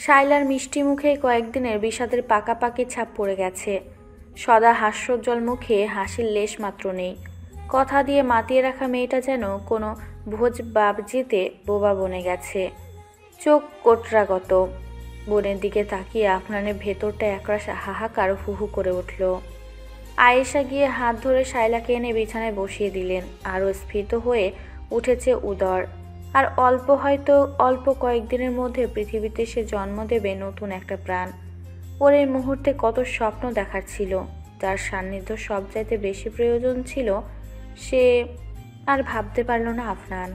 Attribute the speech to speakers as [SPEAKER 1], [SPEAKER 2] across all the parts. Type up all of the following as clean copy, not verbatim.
[SPEAKER 1] শাইলার মিষ্টি মুখে কয়েকদিনের বিষাদের পাকাপাকি ছাপ পড়ে গেছে। সদা হাস্যোজ্জ্বল মুখে হাসির লেশ মাত্র নেই। কথা দিয়ে মাতিয়ে রাখা মেয়েটা যেন কোনো ভোজ বাবজিতে বোবা বনে গেছে। চোখ কোটরাগত। বোনের দিকে তাকিয়ে আফনানের ভেতরটা একরাশ হাহাকার হুহু করে উঠল। আয়েশা গিয়ে হাত ধরে শাইলাকে এনে বিছানায় বসিয়ে দিলেন। আরও স্ফীত হয়ে উঠেছে উদর। আর অল্প কয়েকদিনের মধ্যে পৃথিবীতে সে জন্ম দেবে নতুন একটা প্রাণ। ওর এই মুহূর্তে কত স্বপ্ন দেখার ছিল, যার সান্নিধ্য সবচাইতে বেশি প্রয়োজন ছিল, সে আর ভাবতে পারল না আফনান।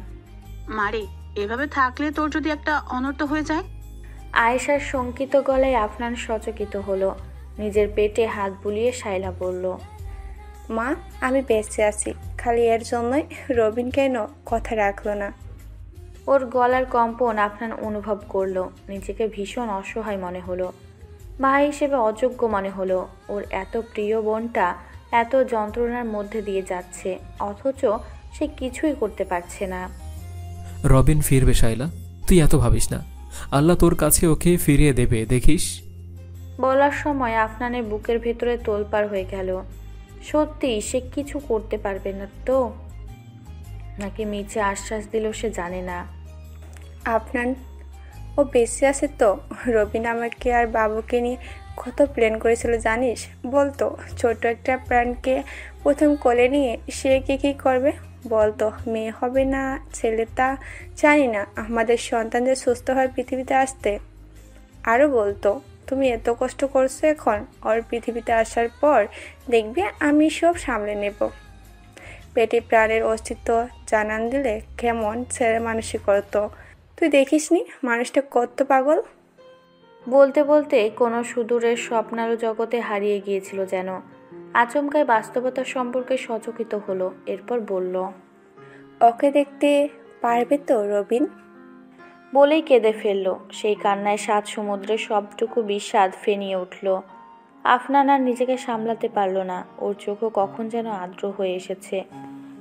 [SPEAKER 2] মারে, এভাবে থাকলে তোর যদি একটা অনর্থ হয়ে যায়।
[SPEAKER 1] আয়েশার শঙ্কিত গলায় আফনান সচকিত হলো। নিজের পেটে হাত বুলিয়ে শাইলা বলল,
[SPEAKER 3] মা, আমি বেঁচে আছি, খালি এর জন্যই রবিন কেন কথা রাখলো না।
[SPEAKER 1] ওর গলার কম্পন আফনান অনুভব করলো। নিজেকে ভীষণ অসহায় মনে হলো। মা হিসেবে অযোগ্য মনে হলো। ওর এত প্রিয় বোনটা এত যন্ত্রণার মধ্যে দিয়ে যাচ্ছে, অথচ সে কিছুই করতে পারছে না।
[SPEAKER 4] রবিন ফিরবে শাইলা, তুই এত ভাবিস না। আল্লাহ তোর কাছে ওকে ফিরিয়ে দেবে, দেখিস।
[SPEAKER 1] বলার সময় আফনানের বুকের ভেতরে তোলপাড় হয়ে গেল। সত্যি সে কিছু করতে পারবে না তো, নাকি মিছে আশ্বাস দিল সে জানে না।
[SPEAKER 3] আপনার ও বেঁচে আছে তো? রবিন আমাকে আর বাবুকে নিয়ে কত প্ল্যান করেছিল জানিস? বলতো ছোট একটা প্রাণকে প্রথম কোলে নিয়ে সে কী করবে বলতো। মেয়ে হবে না ছেলে তা জানি না, আমাদের সন্তানদের সুস্থ হয়ে পৃথিবীতে আসতে। আরও বলতো, তুমি এত কষ্ট করছো এখন, ওর পৃথিবীতে আসার পর দেখবে আমি সব সামলে নেব। পেটে প্রাণের অস্তিত্ব জানান দিলে কেমন ছেলে মানুষই করতো। তুই দেখিসনি মানুষটা কত পাগল।
[SPEAKER 1] বলতে বলতে কোনো সুদূরের স্বপ্নালো জগতে হারিয়ে গিয়েছিল যেন। আচমকায় বাস্তবতা সম্পর্কে সচকিত হলো। এরপর বলল,
[SPEAKER 3] ওকে দেখতে পারবে তো রবিন?
[SPEAKER 1] বলেই কেঁদে ফেলল। সেই কান্নায় সাত সমুদ্রের সবটুকু বিষাদ ফেনিয়ে উঠল। আফনান আর নিজেকে সামলাতে পারল না। ওর চোখও কখন যেন আর্দ্র হয়ে এসেছে।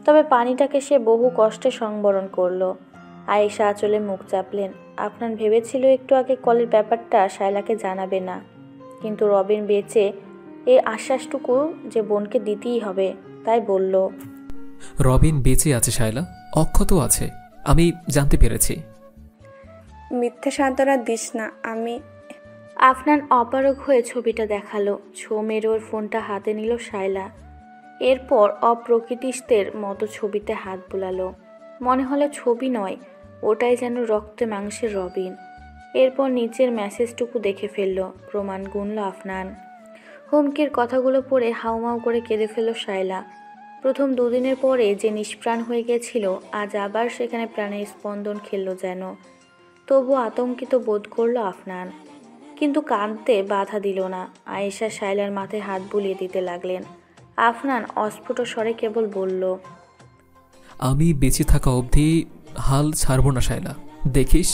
[SPEAKER 1] তবে পানিটাকে সে বহু কষ্টে সংবরণ করলো। আয়েশা আঁচলে মুখ চাপলেন। আফনান ভেবেছিল একটু আগে কলের ব্যাপারটা শায়লাকে জানাবে না, কিন্তু রবিন বেঁচে এই আশ্বাসটুকু যে বোনকে দিতেই হবে, তাই বলল,
[SPEAKER 4] রবিন বেঁচে আছে শায়লা, অক্ষত আছে, আমি জানতে পেরেছি।
[SPEAKER 3] মিথ্যে সান্ত্বনা দিস না। আমি
[SPEAKER 1] আফনান অপারগ হয়ে ছবিটা দেখালো। ছো মেরে ওর ফোনটা হাতে নিল শায়লা। এরপর অপ্রকৃতিস্থের মতো ছবিতে হাত বুলালো। মনে হলো ছবি নয়, ওটাই যেন রক্তে মাংসের রবিন। এরপর নিচের মেসেজটুকু দেখে ফেলল। প্রমাণ গুনল আফনান। হুমকির কথাগুলো পড়ে হাউমাউ করে কেঁদে ফেলল শায়লা। প্রথম দুদিনের পরে যে নিষ্প্রাণ হয়ে গেছিল, আজ আবার সেখানে প্রাণের স্পন্দন খেলল যেন। তবু আতঙ্কিত বোধ করল আফনান, কিন্তু কাঁদতে বাধা দিল না। আয়েশা শায়লার মাথায় হাত বুলিয়ে দিতে লাগলেন। আফনান অস্ফুট স্বরে কেবল বলল,
[SPEAKER 4] আমি বেঁচে থাকা অবধি হাল ছাড়ব না শায়লা, দেখিস।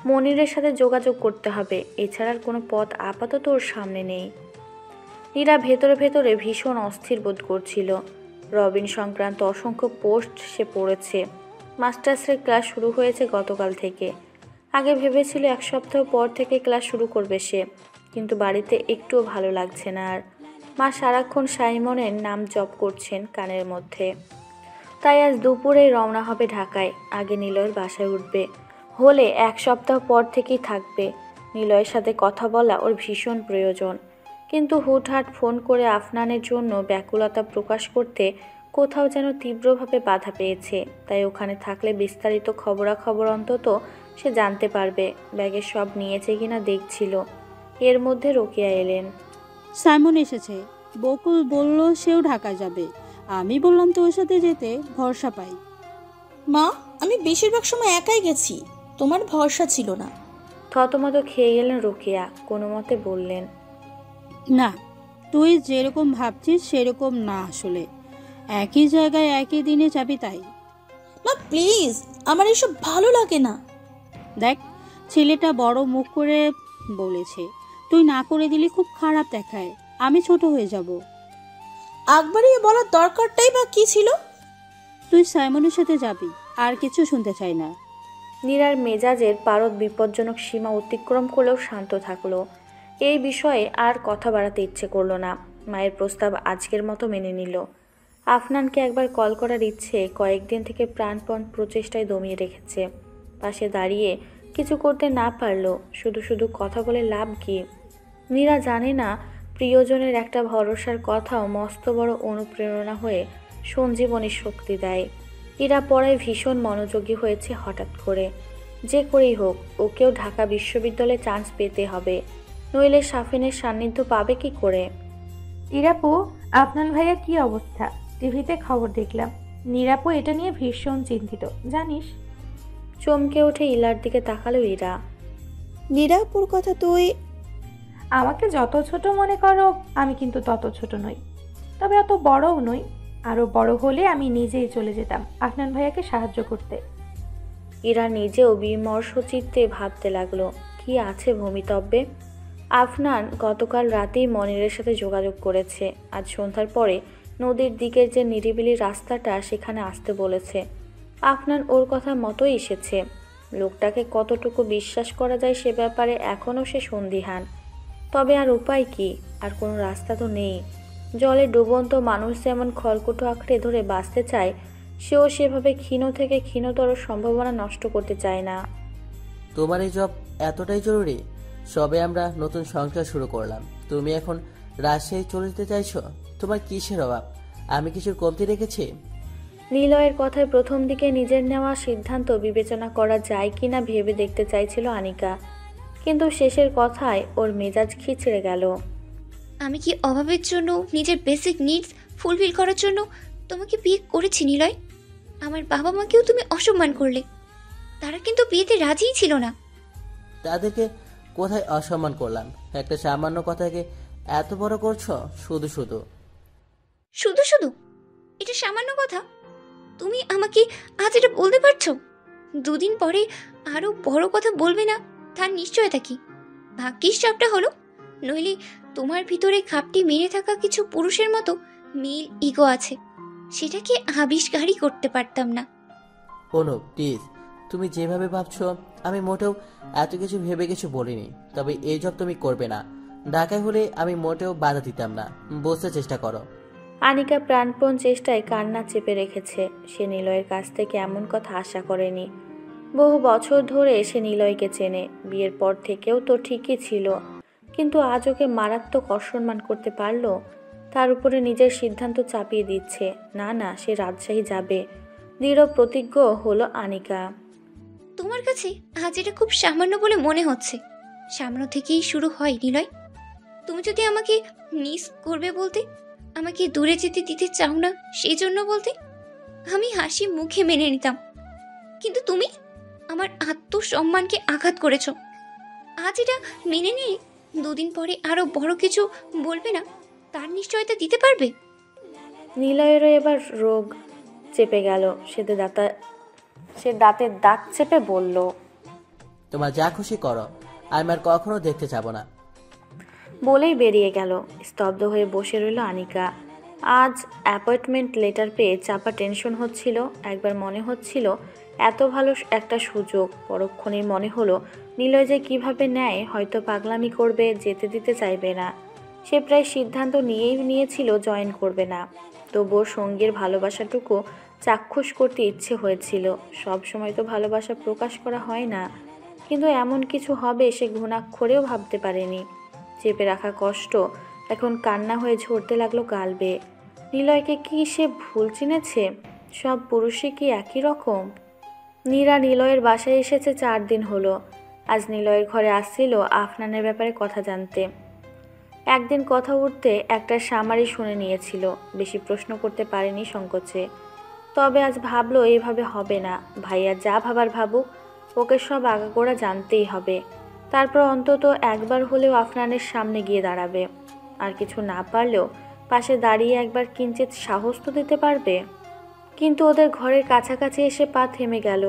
[SPEAKER 1] মনিরের সাথে যোগাযোগ করতে হবে, এছাড়ার কোনো পথ আপাতত ওর সামনে নেই। নীরা ভেতরে ভেতরে ভীষণ অস্থির বোধ করছিল। রবিন সংক্রান্ত অসংখ্য পোস্ট সে পড়েছে। মাস্টার্সের ক্লাস শুরু হয়েছে গতকাল থেকে। আগে ভেবেছিল এক সপ্তাহ পর থেকে ক্লাস শুরু করবে সে, কিন্তু বাড়িতে একটুও ভালো লাগছে না আর। মা সারাক্ষণ সাইমনের নাম জপ করছেন কানের মধ্যে। তাই আজ দুপুরেই রওনা হবে ঢাকায়। আগে নিলয়ের বাসায় উঠবে, হলে এক সপ্তাহ পর থেকেই থাকবে। নিলয়ের সাথে কথা বলা ওর ভীষণ প্রয়োজন, কিন্তু হুটহাট ফোন করে আফনানের জন্য ব্যাকুলতা প্রকাশ করতে কোথাও যেন তীব্রভাবে বাধা পেয়েছে। তাই ওখানে থাকলে বিস্তারিত খবরাখবর অন্তত সে জানতে পারবে। ব্যাগে সব নিয়েছে কিনা দেখছিল। এর মধ্যে রোকেয়া এলেন।
[SPEAKER 5] সাইমন এসেছে, বকুল বলল সেও ঢাকা যাবে। আমি বললাম তো ওর সাথে যেতে, ভরসা পাই।
[SPEAKER 6] মা, আমি বেশিরভাগ সময় একাই গেছি, তোমার ভরসা ছিল না।
[SPEAKER 1] থতমত খেয়ে গেলেন রোকেয়া। কোনো মতে বললেন,
[SPEAKER 5] না, তুই যেরকম ভাবছিস সেরকম না। আসলে একই জায়গায় একই দিনে যাবি তাই।
[SPEAKER 6] মা প্লিজ, আমার এসব ভালো লাগে না।
[SPEAKER 5] দেখ, ছেলেটা বড় মুখ করে বলেছে, তুই না করে দিলে খুব খারাপ দেখায়। আমি ছোট হয়ে যাব।
[SPEAKER 6] আকবরই বলার দরকারটাই বা কি ছিল?
[SPEAKER 5] তুই সাইমনের সাথে যাবি, আর কিছু শুনতে চাই না।
[SPEAKER 1] নীরার মেজাজের পারদ বিপজ্জনক সীমা অতিক্রম করলেও শান্ত থাকলো। এই বিষয়ে আর কথা বাড়াতে ইচ্ছে করলো না। মায়ের প্রস্তাব আজকের মতো মেনে নিল। আফনানকে একবার কল করার ইচ্ছে কয়েকদিন থেকে প্রাণপণ প্রচেষ্টায় দমিয়ে রেখেছে। পাশে দাঁড়িয়ে কিছু করতে না পারলো, শুধু শুধু কথা বলে লাভ কি? নীরা জানে না প্রিয়জনের একটা ভরসার কথাও মস্ত বড় অনুপ্রেরণা হয়ে সঞ্জীবনীর শক্তি দেয়। ইরা পড়ায় ভীষণ মনোযোগী হয়েছে হঠাৎ করে। যে করেই হোক ওকেও ঢাকা বিশ্ববিদ্যালয়ে চান্স পেতে হবে, নইলে সাফিনের সান্নিধ্য পাবে কি করে?
[SPEAKER 7] ইরাপু, আফনান ভাইয়ার কি অবস্থা? টিভিতে খবর দেখলাম। নিরাপু এটা নিয়ে ভীষণ চিন্তিত, জানিস?
[SPEAKER 1] চমকে উঠে ইলার দিকে তাকালো ইরা।
[SPEAKER 6] নিরাপুর কথা তুই?
[SPEAKER 7] আমাকে যত ছোট মনে করো, আমি কিন্তু তত ছোট নই, তবে অত বড়ও নই। আরো বড় হলে আমি নিজেই চলে যেতাম আফনান ভাইয়াকে সাহায্য করতে।
[SPEAKER 1] ইরা নিজেও বিমর্ষ চিত্তে ভাবতে লাগলো কি আছে ভূমিতব্যে। আফনান গতকাল রাতেই মনিরের সাথে যোগাযোগ করেছে। আজ সন্ধ্যার পরে নদীর দিকের যে নিরিবিলি রাস্তাটা, সেখানে আসতে বলেছে। আফনান ওর কথা মতোই এসেছে। লোকটাকে কতটুকু বিশ্বাস করা যায় সে ব্যাপারে এখনও সে সন্দিহান। তবে আর উপায় কি? আর কোনো রাস্তা তো নেই। জলে ডুবন্ত মানুষ যেমন খড়কুটো আঁকড়ে ধরে বাঁচতে চায়, সেও সেভাবে ক্ষীণ থেকে ক্ষীণতর সম্ভাবনা নষ্ট করতে চায় না।
[SPEAKER 8] তোমার এই জব এতটাই জরুরি? সবে আমরা নতুন সংসার শুরু করলাম, তুমি এখন রাজশাহী চলে যেতে চাইছো? তোমার কিসের অভাব? আমি কিছুর কমতি রেখেছি?
[SPEAKER 1] নিলয়ের কথায় প্রথম দিকে নিজের নেওয়া সিদ্ধান্ত বিবেচনা করা যায় কিনা ভেবে দেখতে চাইছিল আনিকা, কিন্তু শেষের কথায় ওর মেজাজ খিচড়ে গেল।
[SPEAKER 9] আমি কি অভাবের জন্য, নিজের বেসিক নিডস ফুলফিল করার জন্য তোমাকে বিয়ে করেছি নিলয়? আমার বাবা মাকেও তুমি অসম্মান করলে। তারা কিন্তু বিয়েতে রাজিই ছিল না।
[SPEAKER 8] তাদেরকে কোথায় অসম্মান করলাম? একটা সামান্য কথাকে এত বড় করছো শুধু শুধু।
[SPEAKER 9] শুধু শুধু? এটা সামান্য কথা? তুমি আমাকে আজ এটা বলতে পারছো? দুদিন পরে আরো বড় কথা বলবে না তার নিশ্চয়তা কি? ভাগ্যিস চাপটা হলো, নইলে তোমার ভিতরে খাপটি মেরে থাকা কিছু পুরুষের মতো মেল ইগো আছে, সেটাকে আবিষ্কারই করতে পারতাম না।
[SPEAKER 8] অনু প্লিজ, তুমি যেভাবে ভাবছো আমি মোটেও এত কিছু ভেবে কিছু বলিনি। তবে এই জব তুমি করবে না। ঢাকায় হলে আমি মোটেও বাধা দিতাম না, বুঝতে চেষ্টা করো।
[SPEAKER 1] আনিকা প্রাণপণ চেষ্টায় কান্না চেপে রেখেছে। সে নিলয়ের কাছ থেকে এমন কথা আশা করেনি। বহু বছর ধরে সে নিলয়কে চেনে, বিয়ের পর থেকেও তো ঠিকই ছিল, কিন্তু আজ ওকে মারাত্মক অসম্মান করতে পারলো। তার উপরে নিজের সিদ্ধান্ত চাপিয়ে দিচ্ছে। না না, সে রাজশাহী যাবে, দৃঢ় প্রতিজ্ঞ হলো আনিকা।
[SPEAKER 9] তোমার কাছে আজ এটা খুব সামান্য বলে মনে হচ্ছে। সামান্য থেকেই শুরু হয় নিলয়। তুমি যদি আমাকে মিস করবে বলতে, আমাকে দূরে যেতে দিতে চাও না সেই জন্য বলতে, আমি হাসি মুখে মেনে নিতাম। কিন্তু তুমি আমার আত্মসম্মানকে আঘাত করেছ। আজ এটা মেনে নিয়ে দুদিন পরে আরো বড় কিছু বলবে না তার নিশ্চয়তা দিতে পারবে?
[SPEAKER 1] নিলয়েরও এবার রোগ চেপে গেল। সে দাঁতের দাঁত চেপে বলল,
[SPEAKER 8] তোমার যা খুশি করো, আমি আর কখনো দেখতে যাব না।
[SPEAKER 1] বলেই বেরিয়ে গেল। স্তব্ধ হয়ে বসে রইল আনিকা। আজ অ্যাপয়েন্টমেন্ট লেটার পেয়ে চাপা টেনশন হচ্ছিল। একবার মনে হচ্ছিল এত ভালো একটা সুযোগ, পরক্ষণেই মনে হলো নিলয় যে কিভাবে নেয়, হয়তো পাগলামি করবে, যেতে দিতে চাইবে না। সে প্রায় সিদ্ধান্ত নিয়েই নিয়েছিল জয়েন করবে না। তবুও সঙ্গীর ভালোবাসাটুকু চাক্ষুষ করতে ইচ্ছে হয়েছিল। সব সময় তো ভালোবাসা প্রকাশ করা হয় না, কিন্তু এমন কিছু হবে সে ঘুণাক্ষরেও ভাবতে পারেনি। চেপে রাখা কষ্ট এখন কান্না হয়ে ঝরতে লাগলো গাল বেয়ে। নিলয়কে কি সে ভুল চিনেছে? সব পুরুষই কি একই রকম? নীরা নিলয়ের বাসায় এসেছে 4 দিন হলো। আজ নিলয়ের ঘরে আসছিল আফনানের ব্যাপারে কথা জানতে। একদিন কথা উঠতে একটা সামারি শুনে নিয়েছিল, বেশি প্রশ্ন করতে পারেনি সংকোচে। তবে আজ ভাবলো এইভাবে হবে না। ভাইয়া যা ভাবার ভাবুক, ওকে সব আগাগোড়া জানতেই হবে। তারপর অন্তত একবার হলেও আফনানের সামনে গিয়ে দাঁড়াবে। আর কিছু না পারলেও পাশে দাঁড়িয়ে একবার কিঞ্চিৎ সাহস তো দিতে পারবে। কিন্তু ওদের ঘরের কাছাকাছি এসে পা থেমে গেল।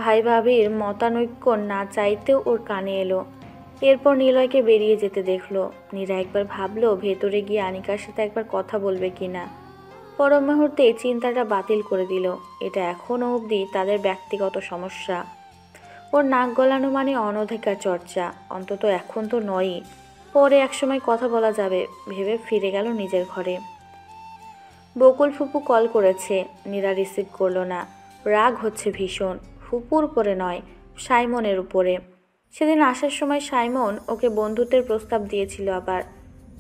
[SPEAKER 1] ভাই ভাবির মতানৈক্য না চাইতেও ওর কানে এলো। এরপর নিলয়কে বেরিয়ে যেতে দেখলো। নীরা একবার ভাবলো ভেতরে গিয়ে আনিকার সাথে একবার কথা বলবে কিনা। পর মুহূর্তে চিন্তাটা বাতিল করে দিল। এটা এখনও অবধি তাদের ব্যক্তিগত সমস্যা। ওর নাক গলানো মানে অনধিকার চর্চা, অন্তত এখন তো নয়ই, পরে একসময় কথা বলা যাবে ভেবে ফিরে গেল নিজের ঘরে। বকুল ফুপু কল করেছে, নীরা রিসিভ করলো না। রাগ হচ্ছে ভীষণ, ফুপুর উপরে নয়, সাইমনের উপরে। সেদিন আসার সময় সাইমন ওকে বন্ধুত্বের প্রস্তাব দিয়েছিল, আবার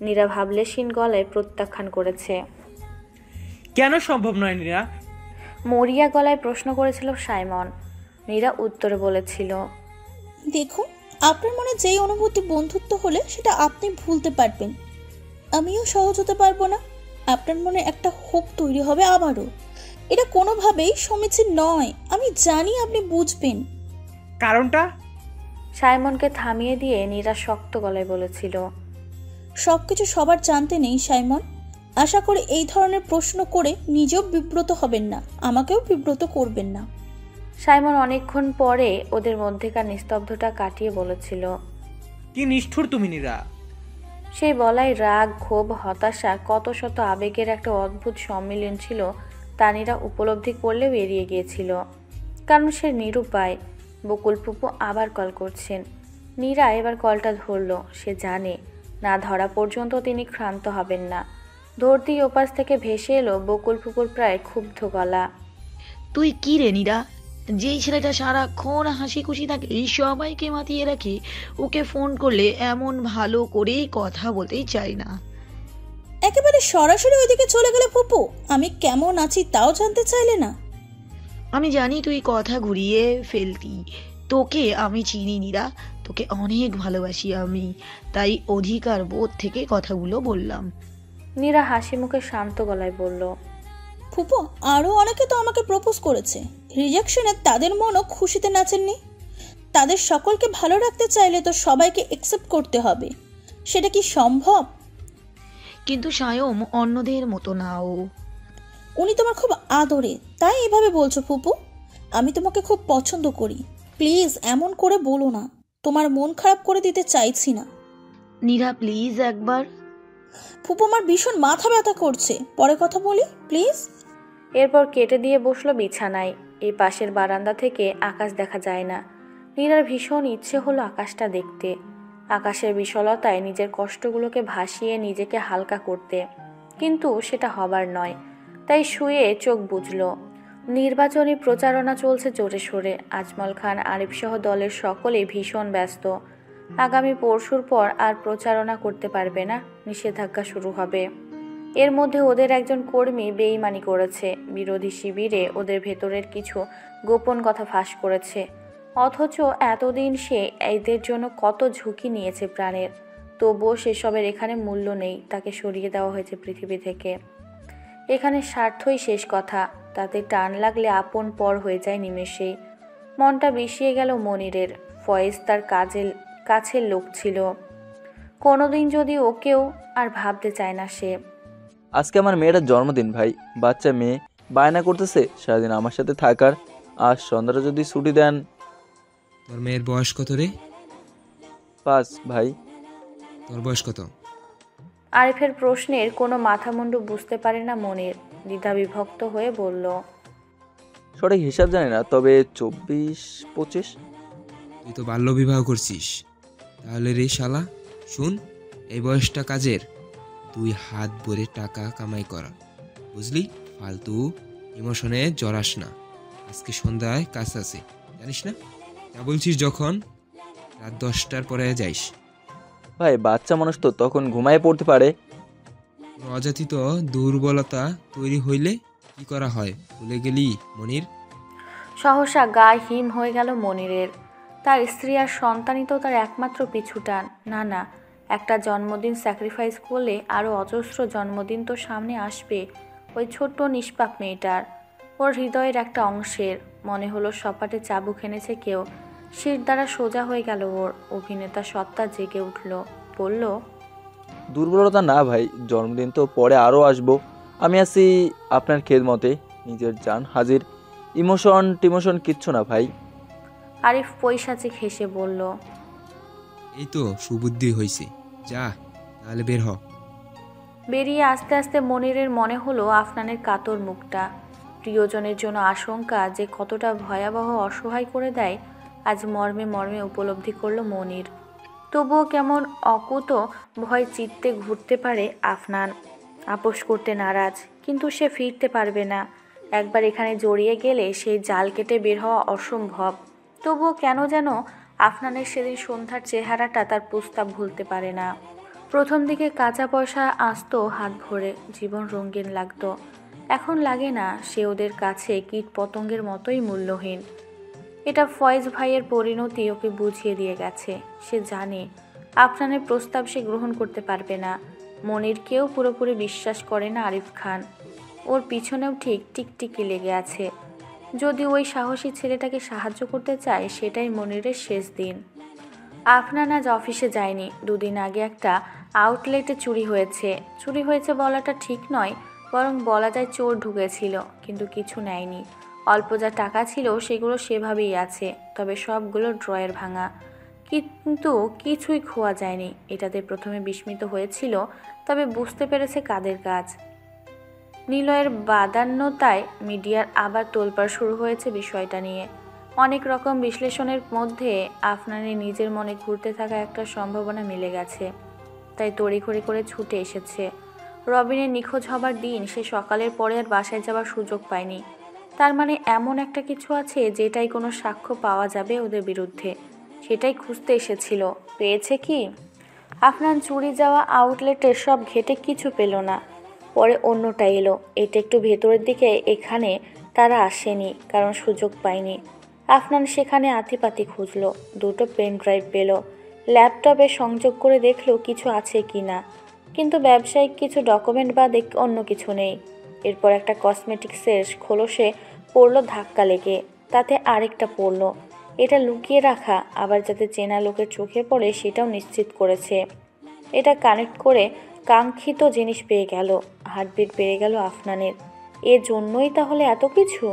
[SPEAKER 1] নীরা ভাবলেশীন গলায় প্রত্যাখ্যান করেছে।
[SPEAKER 10] কেন সম্ভব নয় নীরা?
[SPEAKER 1] মরিয়া গলায় প্রশ্ন করেছিল সাইমন। নীরা উত্তরে বলেছিল,
[SPEAKER 6] দেখুন, আপনার মনে যেই অনুভূতি বন্ধুত্ব হলে সেটা আপনি ভুলতে পারবেন, আমিও সহজ হতে পারবো না। আপনার মনে একটা হোপ তৈরি হবে আমারও। এটা কোনোভাবেই সমীচীন নয়, আমি জানি আপনি বুঝবেন।
[SPEAKER 10] কারণটা?
[SPEAKER 1] সাইমনকে থামিয়ে দিয়ে নীরা শক্ত গলায় বলেছিল,
[SPEAKER 6] সব কিছু সবার জানতে নেই সাইমন। আশা করি এই ধরনের প্রশ্ন করে নিজেও বিব্রত হবেন না, আমাকেও বিব্রত করবেন না।
[SPEAKER 1] সাইমন অনেকক্ষণ পরে ওদের মধ্যেকার নিস্তব্ধতা কাটিয়ে বলেছিল,
[SPEAKER 10] কি নিষ্ঠুর তুমি নীরা।
[SPEAKER 1] সেই বলাই রাগ, ক্ষোভ, হতাশা, কত শত আবেগের একটা অদ্ভুত সম্মিলন ছিল, তা নীরা উপলব্ধি করলেও এড়িয়ে গিয়েছিল, কারণ সে নিরুপায়। বকুল ফুপু আবার কল করছেন। নীরা এবার কলটা ধরল। সে জানে না ধরা পর্যন্ত তিনি ক্ষান্ত হবেন না। ধরতেই ওপাশ থেকে ভেসে এলো বকুল ফুপুর প্রায় ক্ষুব্ধ গলা।
[SPEAKER 11] তুই কি রে নীরা? যেই ছেলেটা সারাক্ষণ হাসি খুশি থাকে, সবাইকে মাতিয়ে রাখে, ওকে ফোন করলে এমন ভালো করেই কথা বলতেই চাই না।
[SPEAKER 6] একেবারে সরাসরি ওইদিকে চলে গেলে ফুপু, আমি কেমন আছি তাও জানতে চাইলে না?
[SPEAKER 11] আমি জানি তুই কথা ঘুরিয়ে ফেলতি, তোকে আমি চিনি নীরা, তোকে অনেক ভালোবাসি আমি, তাই অধিকার বোধ থেকে কথাগুলো বললাম।
[SPEAKER 1] নীরা হাসি মুখে শান্ত গলায় বলল,
[SPEAKER 6] ফুপু, আরও অনেকে তো আমাকে প্রপোজ করেছে। রিজেকশনে তাদের মনও খুশিতে নাচেননি। তাদের সকলকে ভালো রাখতে চাইলে তো সবাইকে অ্যাকসেপ্ট করতে হবে। সেটা কি সম্ভব?
[SPEAKER 11] কিন্তু সায়ম অন্যদের মতো না ও।
[SPEAKER 6] উনি তোমার খুব আদরে, তাই এভাবে বলছো ফুপু। আমি তোমাকে খুব পছন্দ করি, প্লিজ এমন করে বলো না। তোমার মন খারাপ করে দিতে চাইছি না।
[SPEAKER 11] নীরা প্লিজ একবার।
[SPEAKER 6] ফুপু, আমার ভীষণ মাথা ব্যথা করছে, পরে কথা বলি প্লিজ।
[SPEAKER 1] এরপর কেটে দিয়ে বসলো বিছানায়। এই পাশের বারান্দা থেকে আকাশ দেখা যায় না। নীরার ভীষণ ইচ্ছে হলো আকাশটা দেখতে, আকাশের বিশালতায় নিজের কষ্টগুলোকে ভাসিয়ে নিজেকে হালকা করতে, কিন্তু সেটা হবার নয়। তাই শুয়ে চোখ বুজল। নির্বাচনী প্রচারণা চলছে জোরে সোরে। আজমল খান, আরিফ সহ দলের সকলেই ভীষণ ব্যস্ত। আগামী পরশুর পর আর প্রচারণা করতে পারবে না, নিষেধাজ্ঞা শুরু হবে। এর মধ্যে ওদের একজন কর্মী বেইমানি করেছে, বিরোধী শিবিরে ওদের ভেতরের কিছু গোপন কথা ফাঁস করেছে। অথচ এতদিন সে এদের জন্য কত ঝুঁকি নিয়েছে প্রাণের, তবুও সেসবের এখানে মূল্য নেই। তাকে সরিয়ে দেওয়া হয়েছে পৃথিবী থেকে। এখানে স্বার্থই শেষ কথা, তাতে টান লাগলে আপন পর হয়ে যায় নিমেষেই। মনটা বিষিয়ে গেল মনিরের। ফয়েজ তার কাছের লোক ছিল, কোনোদিন যদি ওকেও আর ভাবতে চায় না সে।
[SPEAKER 12] আজকে আমার মেয়েটার জন্মদিন ভাই, বাচ্চা মেয়ে বায়না করতেছে সারাদিন আমার সাথে থাকার, আর সন্ধ্যাটা যদি ছুটি দেন।
[SPEAKER 13] তোর মেয়ের বয়স কত রে?
[SPEAKER 12] 5 ভাই।
[SPEAKER 13] তোর বয়স কত?
[SPEAKER 1] আরিফের প্রশ্নের কোনো মাথামুন্ডু বুঝতে পারে না মনির, দ্বিধাবিভক্ত হয়ে বলল,
[SPEAKER 12] সঠিক হিসাব জানি না, তবে 24-25।
[SPEAKER 13] তুই তো বাল্য বিবাহ করছিস। তাহলে রে শালা, শুন, এই বয়সটা কাজের, 2 হাত ভরে টাকা কামাই করা, বুঝলি? ফালতু ইমোশনে জড়াস না। আজকে সন্ধ্যায় কাজ আছে, জানিস না? যা বলছিস, যখন রাত 10টার পরে যাইস।
[SPEAKER 12] ভাই বাচ্চা মানুষ তো, তখন ঘুমায় পড়তে পারে।
[SPEAKER 13] অযাচিত দুর্বলতা তৈরি হইলে কি করা হয় ভুলে গেলি মনির?
[SPEAKER 1] সহসা গা হিম হয়ে গেল মনিরের। তার স্ত্রী আর সন্তানই তো তার একমাত্র পিছুটান। না না, একটা জন্মদিন স্যাক্রিফাইস করলে আরও অজস্র জন্মদিন তো সামনে আসবে ওই ছোট্ট নিষ্পাপ মেয়েটার। ওর হৃদয়ের একটা অংশের। মনে হলো সপাটে চাবুক এনেছে কেউ। শির দ্বারা সোজা হয়ে গেল ওর। অভিনেতা সত্তা জেগে উঠল, বলল,
[SPEAKER 12] দুর্বলতা না ভাই, জন্মদিন তো পরে আরও আসবো। আমি আছি আপনার খেদমতে, নিজের জান হাজির। টিমোশন কিচ্ছু না ভাই।
[SPEAKER 1] আরিফ পৈশাচিক হেসে বলল,
[SPEAKER 13] এই তো সুবুদ্ধি হয়েছে, যা তাহলে বের হ।
[SPEAKER 1] বেরিয়ে আস্তে আস্তে মনিরের মনে হলো আফনানের কাতর মুখটা। প্রিয়জনের জন্য আশঙ্কা যে কতটা ভয়াবহ, অসহায় করে দেয় আজ মর্মে মর্মে উপলব্ধি করলো মনির। তবুও কেমন অকুত ভয় চিত্তে ঘুরতে পারে আফনান। আপোষ করতে নারাজ, কিন্তু সে ফিরতে পারবে না। একবার এখানে জড়িয়ে গেলে সেই জাল কেটে বের হওয়া অসম্ভব। তবুও কেন যেন আফনানের সেদিন সন্ধ্যার চেহারাটা তার প্রস্তাব ভুলতে পারে না। প্রথম দিকে কাঁচা পয়সা আসতো হাত ভরে, জীবন রঙিন লাগতো। এখন লাগে না, সে ওদের কাছে কীট পতঙ্গের মতোই মূল্যহীন। এটা ফয়েজ ভাইয়ের পরিণতি ওকে বুঝিয়ে দিয়ে গেছে। সে জানে আফনানের প্রস্তাব সে গ্রহণ করতে পারবে না। মনিরকেও পুরোপুরি বিশ্বাস করে না আরিফ খান। ওর পিছনেও ঠিক টিকটিকি লেগে আছে। যদি ওই সাহসী ছেলেটাকে সাহায্য করতে চায়, সেটাই মনিরের শেষ দিন। আফনান আজ অফিসে যায়নি। দুদিন আগে একটা আউটলেটে চুরি হয়েছে বলাটা ঠিক নয়, বরং বলা যায় চোর ঢুকেছিল, কিন্তু কিছু নেয়নি। অল্প যা টাকা ছিল সেগুলো সেভাবেই আছে, তবে সবগুলো ড্রয়ের ভাঙা। কিন্তু কিছুই খোয়া যায়নি। এটাতে প্রথমে বিস্মিত হয়েছিল, তবে বুঝতে পেরেছে কাদের কাজ। নিলয়ের বাদান্যতায় মিডিয়ার আবার তোলপাড় শুরু হয়েছে বিষয়টা নিয়ে। অনেক রকম বিশ্লেষণের মধ্যে আফনানের নিজের মনে ঘুরতে থাকা একটা সম্ভাবনা মিলে গেছে, তাই তড়িঘড়ি করে ছুটে এসেছে। রবিনের নিখোঁজ হবার দিন সে সকালের পরে আর বাসায় যাওয়ার সুযোগ পায়নি। তার মানে এমন একটা কিছু আছে যেটাই কোনো সাক্ষ্য পাওয়া যাবে ওদের বিরুদ্ধে। সেটাই খুঁজতে এসেছিল। পেয়েছে কি? আফনান চুরি যাওয়া আউটলেটের সব ঘেটে কিছু পেল না। পরে অন্যটা এলো। এটা একটু ভেতরের দিকে, এখানে তারা আসেনি কারণ সুযোগ পায়নি। আফনান সেখানে আতিপাতি খুঁজলো, দুটো পেন ড্রাইভ পেল। ল্যাপটপে সংযোগ করে দেখলো কিছু আছে কি না, কিন্তু ব্যবসায়িক কিছু ডকুমেন্ট বা অন্য কিছু নেই। এরপর একটা কসমেটিক্সের খোলসে পড়লো ধাক্কা লেগে, তাতে আরেকটা পড়লো। এটা লুকিয়ে রাখা, আবার যাতে চেনা লোকের চোখে পড়ে সেটাও নিশ্চিত করেছে। এটা কানেক্ট করে কাঙ্ক্ষিত জিনিস পেয়ে গেল। হার্টবিট বেড়ে গেল আফনানের। এর জন্যই তাহলে এত কিছু।